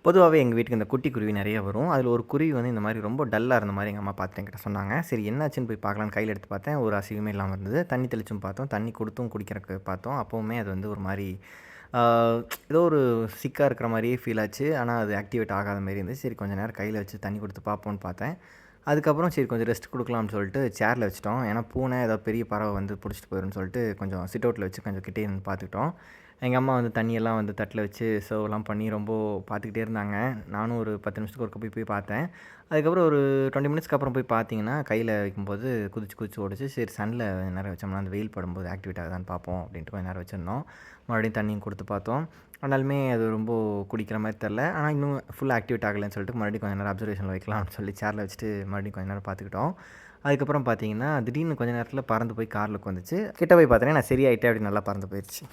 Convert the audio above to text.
பொதுவாவே எங்க வீட்டுக்கு இந்த குட்டி குருவி நெறைய வரும். அதில ஒரு குருவி வந்து இந்த மாரி ரொம்ப டல்லா இருந்த மாரி எங்க அம்மா பார்த்துட்டு என்கிட்ட சொன்னாங்க. சரி என்னாச்சுன்னு போய் பார்க்கலான்னு கையில எடுத்து பார்த்தேன். ஒரு அசைவுமே இல்லாம இருந்தது. தண்ணி தெளிச்சும் பார்த்தோம். தண்ணி குடுத்தும் குடிக்கிறக்கு பார்த்தோம். அப்பவுமே அது வந்து ஒரு மாரி ஆ ஏதோ ஒரு சிக்கா இருக்கிற மாரியே ஃபீல் ஆச்சு. ஆனா அது ஆக்டிவேட் ஆகாத மாரி இருந்துச்சு. சரி கொஞ்ச நேரம் கையில வச்சு தண்ணி குடுத்து பார்ப்போம்ன்னு பார்த்தேன். அதுக்கப்புறம் சரி கொஞ்சம் ரெஸ்ட் குடுக்கலாம்னு சொல்லிட்டு சேர்ல வச்சுட்டோம். ஏன்னா பூனை ஏதோ பெரிய பறவை வந்து புடிச்சிட்டு போயிரும்ன்னு சொல்லிட்டு கொஞ்சம் சிட் அவுட்ல வச்சு கொஞ்சம் கிட்டயே நின்னு பார்த்துக்கிட்டோம். எங்க அம்மா வந்து தண்ணியெல்லாம் வந்து தட்டில வச்சு சர்வ்லாம் பண்ணி ரொம்ப பார்த்துக்கிட்டே இருந்தாங்க. நானும் ஒரு 10 நிமிஷத்துக்கு ஒருக்க போய் போய் பார்த்தேன். அதுக்கப்புறம் ஒரு 20 மினிட்ஸ்க்கு அப்புறம் போய் பார்த்தீங்கன்னா, கையில வைக்கும்போது குதிச்சு குதிச்சு ஓடுச்சு. சரி சன்ல கொஞ்ச நேரம் வச்சோம்னா, அந்த வெயில் படும்போது ஆக்டிவேட் ஆகுதான்னு பார்ப்போம் அப்படின்ட்டு கொஞ்ச நேரம் வச்சிருந்தோம். மறுபடியும் தண்ணியும் குடுத்து பார்த்தோம். ஆனாலுமே அது ரொம்ப குடிக்கிற மாரி தெரில. ஆனா இன்னும் ஃபுல்லா ஆக்டிவேட் ஆகலன்னு சொல்லிட்டு மறுபடியும் கொஞ்ச நேரம் அப்சர்வேஷன்ல வைக்கலாம்னு சொல்லி சேர்ல வச்சுட்டு மறுபடியும் கொஞ்ச நேரம் பார்த்துக்கிட்டோம். அதுக்கப்புறம் பார்த்தீங்கன்னா, திடீர்னு கொஞ்ச நேரத்தில பறந்து போய் கார்ல உட்காந்துச்சு. கிட்ட போய் பார்த்தோனே நான் சரியாயிட்டேன் அப்படின்னு நல்லா பறந்து போயிருச்சு.